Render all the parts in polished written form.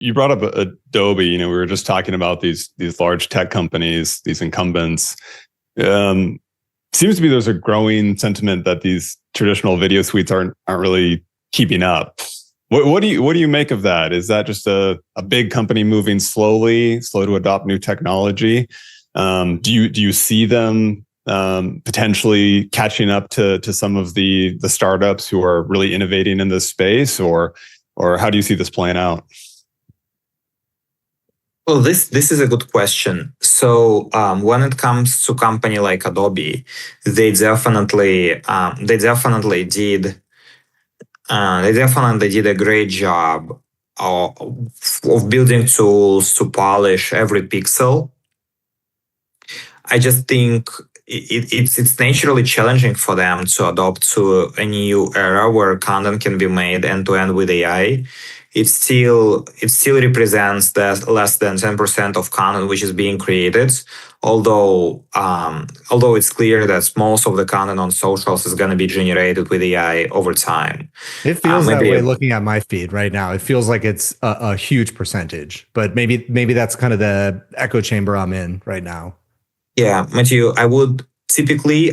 you brought up Adobe. We were just talking about these large tech companies, these incumbents. Seems to be there's a growing sentiment that these traditional video suites aren't really keeping up. What do you make of that? Is that just a big company moving slow to adopt new technology? Do you see them potentially catching up to some of the startups who are really innovating in this space, or how do you see this playing out? Well, this is a good question. So when it comes to company like Adobe, they definitely did a great job of building tools to polish every pixel. I just think it's naturally challenging for them to adopt to a new era where content can be made end to end with AI. It still represents that less than 10% of content which is being created. Although it's clear that most of the content on socials is going to be generated with AI over time. It feels that way looking at my feed right now. It feels like it's a huge percentage, but maybe that's kind of the echo chamber I'm in right now. Yeah, Matthew, I would agree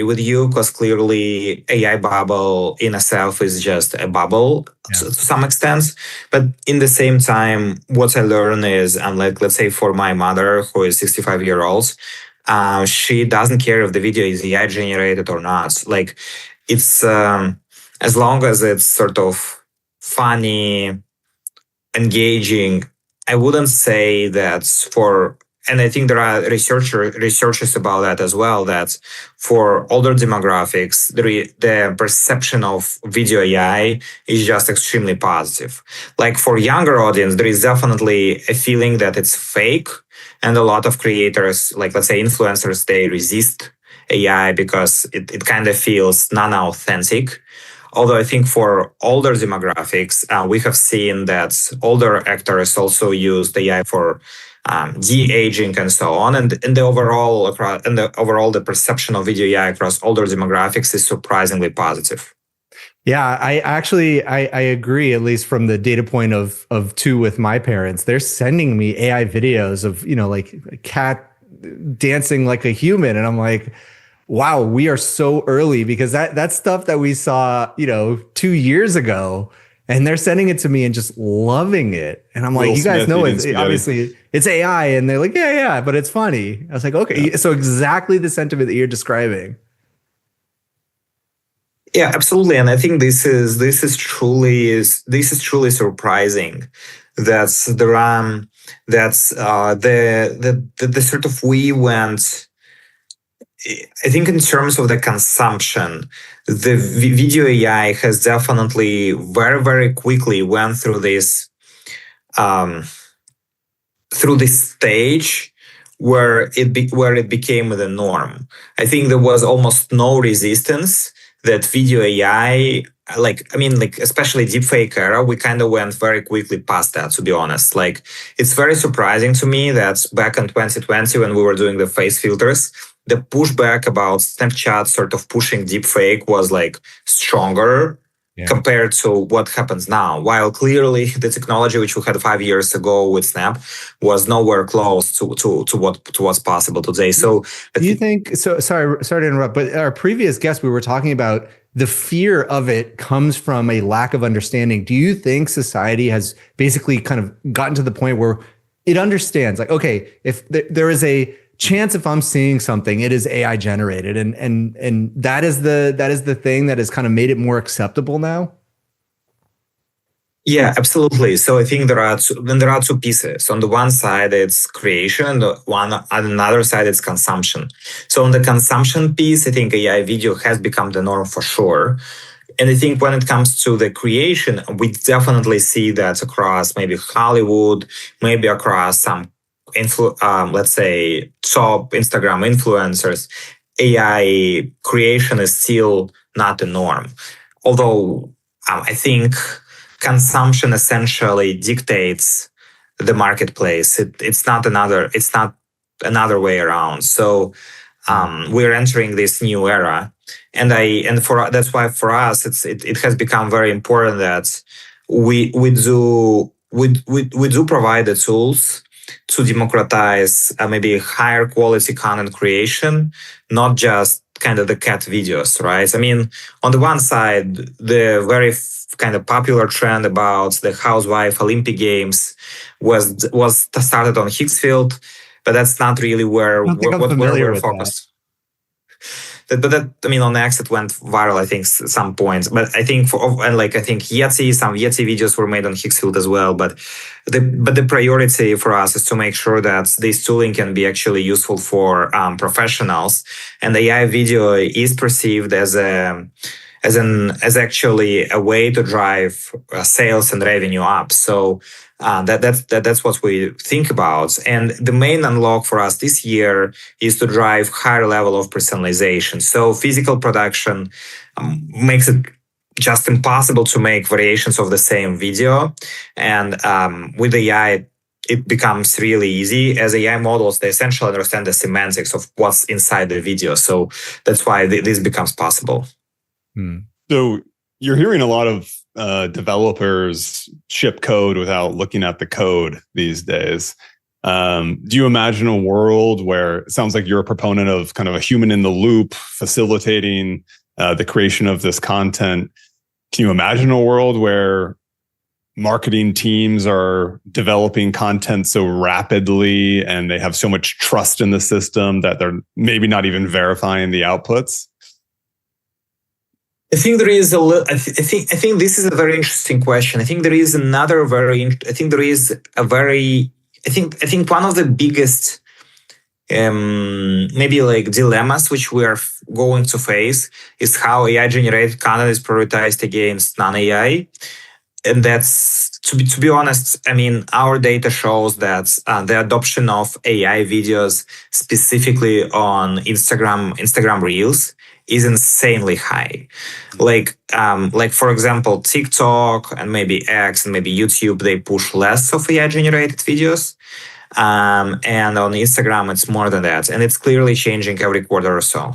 with you, because clearly AI bubble in itself is just a bubble to some extent. But in the same time, what I learn is, let's say for my mother, who is 65 years old, she doesn't care if the video is AI generated or not. Like, it's as long as it's sort of funny, engaging. I wouldn't say that's for. And I think there are researchers about that as well, that for older demographics, the perception of video AI is just extremely positive. Like for younger audience, there is definitely a feeling that it's fake. And a lot of creators, like let's say influencers, they resist AI because it kind of feels non-authentic. Although I think for older demographics, we have seen that older actors also use AI for de-aging and so on, and the overall the perception of video AI across older demographics is surprisingly positive. Yeah, I agree, at least from the data point of two with my parents. They're sending me AI videos of, like a cat dancing like a human, and I'm like, wow, we are so early, because that's stuff that we saw 2 years ago. And they're sending it to me and just loving it. And I'm like, you guys know obviously it's AI. And they're like, yeah, but it's funny. I was like, okay. Yeah. So exactly the sentiment that you're describing. Yeah, absolutely. And I think this is truly surprising. That's the sort of we went. I think in terms of the consumption, the video AI has definitely very, very quickly went through this stage where it became the norm. I think there was almost no resistance that video AI, especially deepfake era, we kind of went very quickly past that, to be honest. Like, it's very surprising to me that back in 2020, when we were doing the face filters, the pushback about Snapchat sort of pushing deepfake was like stronger compared to what happens now. While clearly the technology which we had 5 years ago with Snap was nowhere close to what's possible today. So do you think, sorry to interrupt, but our previous guest, we were talking about the fear of it comes from a lack of understanding. Do you think society has basically kind of gotten to the point where it understands, like, okay, if there is a chance, if I'm seeing something, it is AI generated, and that is the thing that has kind of made it more acceptable now? Yeah, absolutely. So I think there are two pieces. On the one side, it's creation, and on another side, it's consumption. So on the consumption piece, I think AI video has become the norm for sure. And I think when it comes to the creation, we definitely see that across maybe Hollywood, maybe across some let's say top Instagram influencers, AI creation is still not the norm. Although I think consumption essentially dictates the marketplace. It's not another way around. So we're entering this new era, that's why for us it has become very important that we do we do provide the tools to democratize maybe higher quality content creation, not just kind of the cat videos, right? I mean, on the one side, the very kind of popular trend about the housewife Olympic Games was started on Higgsfield, but that's not really where we're focused. But that, I mean, on X it went viral, I think, some points. But I think some Yeti videos were made on Higgsfield as well. But the priority for us is to make sure that this tooling can be actually useful for professionals, and the AI video is perceived as actually a way to drive sales and revenue up. So that's what we think about. And the main unlock for us this year is to drive higher level of personalization. So physical production makes it just impossible to make variations of the same video. And with AI, it becomes really easy. As AI models, they essentially understand the semantics of what's inside the video. So that's why this becomes possible. So you're hearing a lot of developers ship code without looking at the code these days. Do you imagine a world where it sounds like you're a proponent of kind of a human in the loop facilitating the creation of this content? Can you imagine a world where marketing teams are developing content so rapidly and they have so much trust in the system that they're maybe not even verifying the outputs? I think there is I think this is a very interesting question. I think there is another I think one of the biggest maybe like dilemmas which we are going to face is how AI generated content is prioritized against non-AI. And that's, to be honest, I mean, our data shows that the adoption of AI videos, specifically on Instagram Reels, is insanely high. Like for example, TikTok and maybe X and maybe YouTube, they push less of AI generated videos. And on Instagram, it's more than that. And it's clearly changing every quarter or so.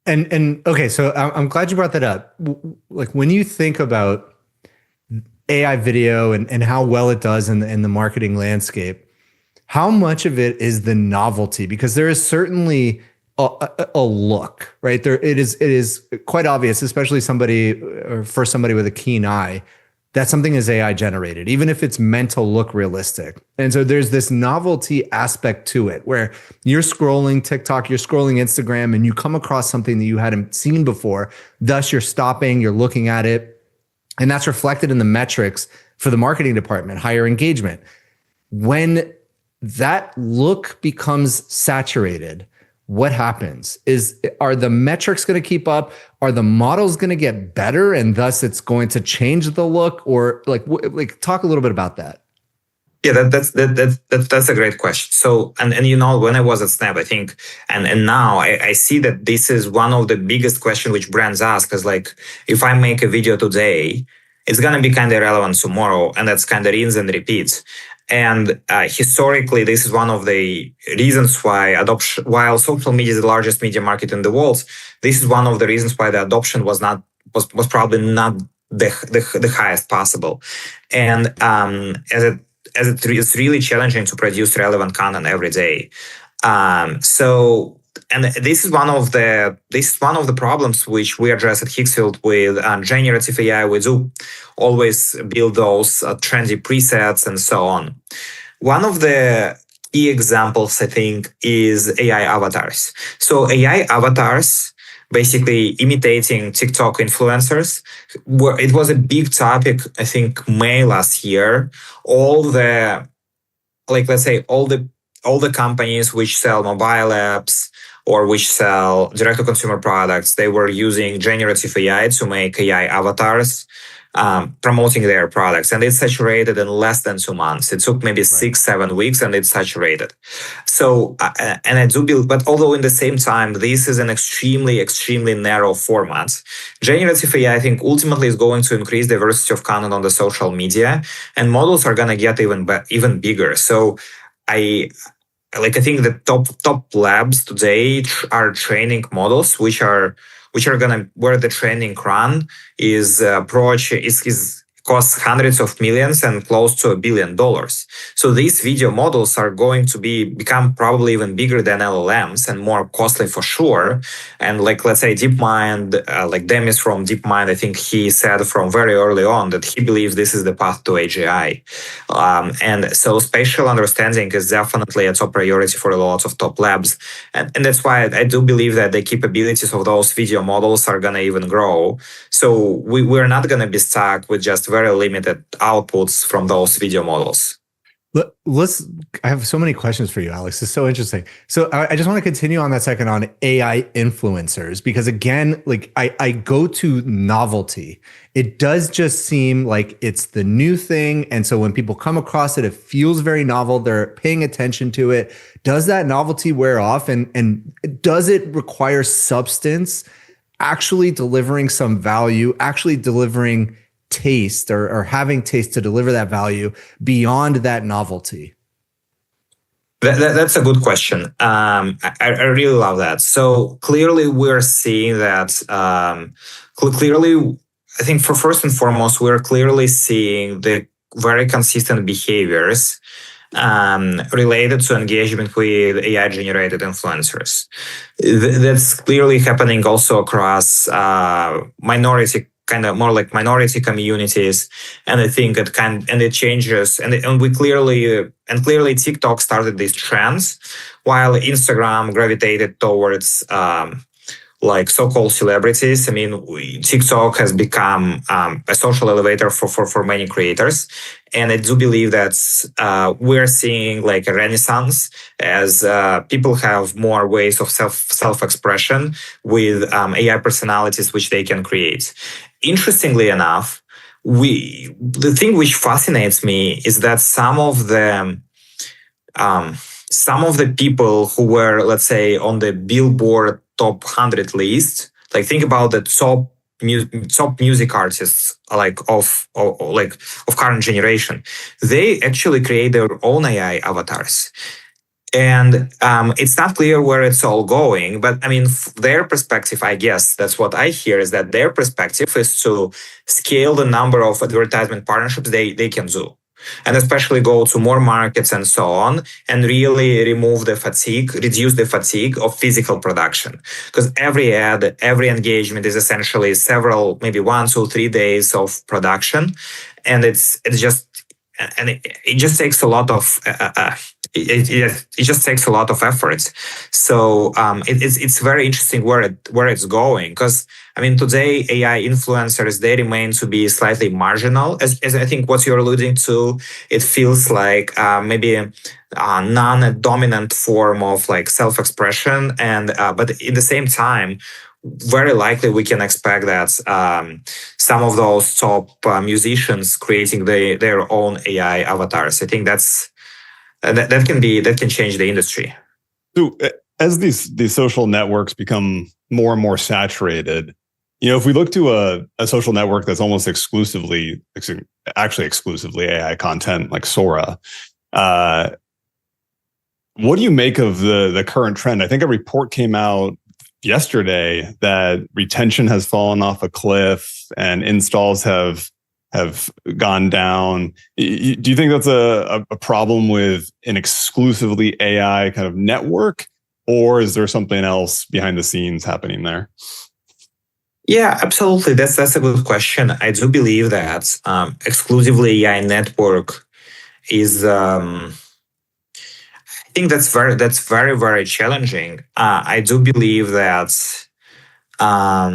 And okay, so I'm glad you brought that up. Like when you think about AI video and how well it does in the marketing landscape, how much of it is the novelty? Because there is certainly a look, right? It is quite obvious, especially for somebody with a keen eye, that something is AI generated, even if it's meant to look realistic. And so there's this novelty aspect to it where you're scrolling TikTok, you're scrolling Instagram, and you come across something that you hadn't seen before. Thus, you're stopping, you're looking at it. And that's reflected in the metrics for the marketing department, higher engagement. When that look becomes saturated, what happens? Are the metrics going to keep up? Are the models going to get better and thus it's going to change the look? Or like talk a little bit about that. Yeah, that's a great question. So, and you know, when I was at Snap, I think, and now I see that this is one of the biggest questions which brands ask, because like, if I make a video today, it's going to be kind of relevant tomorrow, and that's kind of rinse and repeat. And historically, this is one of the reasons why adoption, while social media is the largest media market in the world, this is one of the reasons why the adoption was probably not the highest possible. And as it's really challenging to produce relevant content every day. And this is one of the problems which we address at Higgsfield with generative AI. We do always build those trendy presets and so on. One of the key examples, I think, is AI avatars. So AI avatars, basically imitating TikTok influencers, it was a big topic, I think, May last year. All the companies which sell mobile apps or which sell direct-to-consumer products, they were using generative AI to make AI avatars, promoting their products. And it's saturated in less than 2 months. It took maybe 6-7 weeks, and it's saturated. So, and I do build, but although in the same time, this is an extremely, extremely narrow format, generative AI, I think, ultimately is going to increase diversity of content on the social media, and models are going to get even bigger. So I think the top labs today are training models, which are gonna, where the training run is costs hundreds of millions and close to $1 billion. So these video models are going to become probably even bigger than LLMs and more costly for sure. And like, let's say DeepMind, like Demis from DeepMind, I think he said from very early on that he believes this is the path to AGI. And so spatial understanding is definitely a top priority for lots of top labs. And that's why I do believe that the capabilities of those video models are going to even grow. So we're not going to be stuck with just very limited outputs from those video models. I have so many questions for you, Alex. It's so interesting. So I just want to continue on that second on AI influencers, because again, like I go to novelty. It does just seem like it's the new thing. And so when people come across it, it feels very novel. They're paying attention to it. Does that novelty wear off? And does it require substance, actually delivering some value, actually delivering taste or having taste to deliver that value beyond that novelty? That's a good question. I really love that. So clearly we're seeing that, I think for first and foremost, we're clearly seeing the very consistent behaviors related to engagement with AI-generated influencers. That's clearly happening also across minority communities, and I think it changes, and clearly TikTok started these trends, while Instagram gravitated towards like so-called celebrities. I mean, TikTok has become a social elevator for many creators, and I do believe that we're seeing like a renaissance as people have more ways of self-expression with AI personalities which they can create. Interestingly enough, the thing which fascinates me is that some of the people who were, let's say, on the Billboard top 100 list, like think about the top music artists of current generation, they actually create their own AI avatars. And it's not clear where it's all going, but I mean, their perspective, I guess that's what I hear, is that their perspective is to scale the number of advertisement partnerships they can do, and especially go to more markets and so on, and really reduce the fatigue of physical production. Because every ad, every engagement is essentially maybe 1, 2, 3 days of production, and it just takes a lot of it just takes a lot of effort. So it's very interesting where it's going, because I mean, today AI influencers, they remain to be slightly marginal, as I think what you're alluding to. It feels like maybe a non-dominant form of like self-expression, and but at the same time, very likely we can expect that some of those top musicians creating their own AI avatars. I think that can change the industry. So as these social networks become more and more saturated, if we look to a social network that's almost exclusively AI content, like Sora, what do you make of the current trend? I think a report came out yesterday that retention has fallen off a cliff and installs have gone down. Do you think that's a problem with an exclusively AI kind of network, or is there something else behind the scenes happening there? Yeah, absolutely. That's a good question. I do believe that exclusively AI network is. I think that's very, very challenging. I do believe that I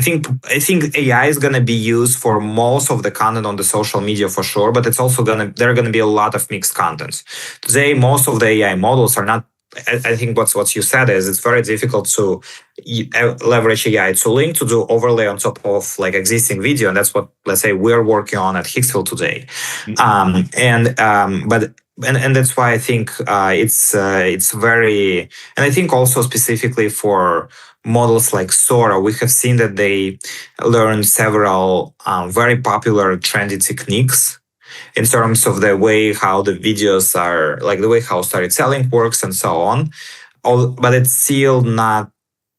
think AI is going to be used for most of the content on the social media for sure, but it's also there are going to be a lot of mixed content. Today, most of the AI models are not. I think what you said is it's very difficult to leverage AI tooling to do overlay on top of like existing video, and that's what, let's say, we're working on at Hicksville today. And that's why I think it's very, and I think also specifically for models like Sora, we have seen that they learn several very popular trendy techniques in terms of the way how the videos are, like the way how storytelling works and so on. But it's still not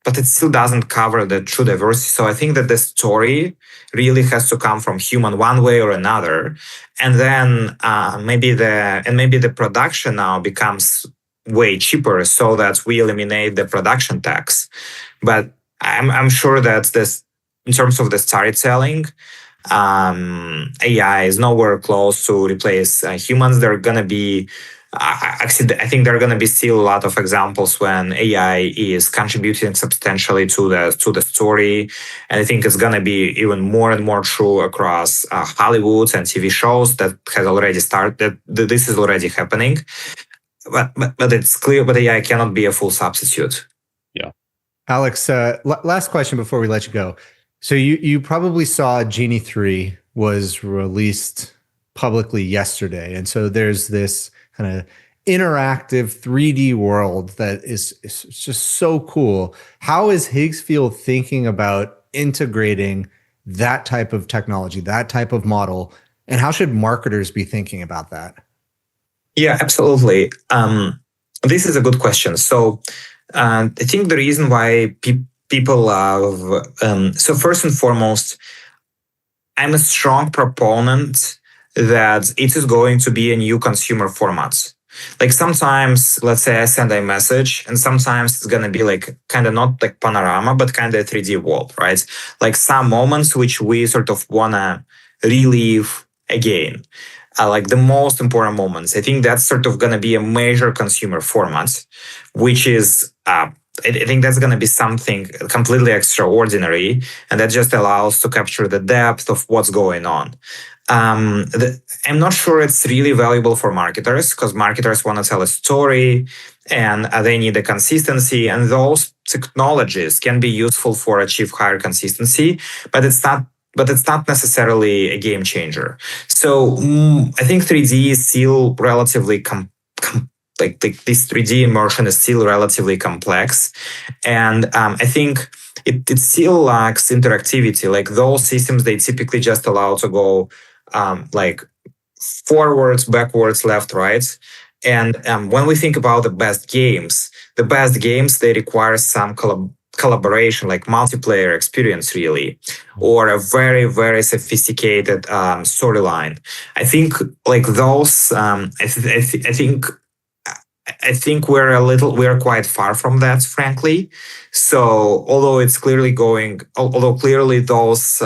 it still doesn't cover the true diversity. So I think that the story really has to come from human one way or another, and then maybe the production now becomes way cheaper, so that we eliminate the production tax. But I'm sure that this, in terms of the storytelling, AI is nowhere close to replace humans. There are gonna be actually, I think there are going to be still a lot of examples when AI is contributing substantially to the story, and I think it's going to be even more and more true across Hollywood and TV shows that has already started. This is already happening, but it's clear. But AI cannot be a full substitute. Yeah, Alex. Last question before we let you go. So you probably saw Genie 3 was released publicly yesterday, and so there's this kind of interactive 3D world that is just so cool. How is Higgsfield thinking about integrating that type of technology, that type of model, and how should marketers be thinking about that? Yeah, absolutely. This is a good question. So I think the reason why people love, so first and foremost, I'm a strong proponent that it is going to be a new consumer format. Like sometimes, let's say I send a message, and sometimes it's going to be like kind of not like panorama, but kind of a 3D world, right? Like some moments which we sort of want to relive again. Like the most important moments. I think that's sort of going to be a major consumer format, which is, I think that's going to be something completely extraordinary, and that just allows to capture the depth of what's going on. I'm not sure it's really valuable for marketers, because marketers want to tell a story and they need a consistency, and those technologies can be useful for achieve higher consistency, but it's not necessarily a game changer. So I think 3D is still relatively like this 3D immersion is still relatively complex, and I think it still lacks interactivity. Like those systems, they typically just allow to go like forwards, backwards, left, right. And when we think about the best games, they require some collaboration, like multiplayer experience, really, or a very, very sophisticated storyline. I think like those. I think we're quite far from that, frankly. So although clearly those,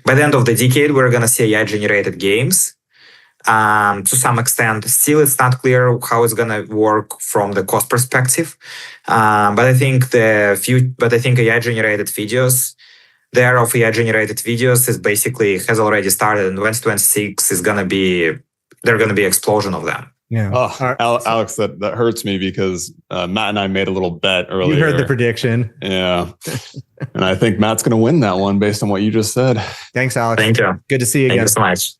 by the end of the decade, we're going to see AI generated games to some extent. Still, it's not clear how it's going to work from the cost perspective. But I think AI generated videos, the era of AI generated videos has already started, and 2026 is going to be explosion of them. Yeah. Oh, Alex, that hurts me because Matt and I made a little bet earlier. You heard the prediction. Yeah. And I think Matt's going to win that one based on what you just said. Thanks, Alex. Thank you. Good to see you again. Thank you so much.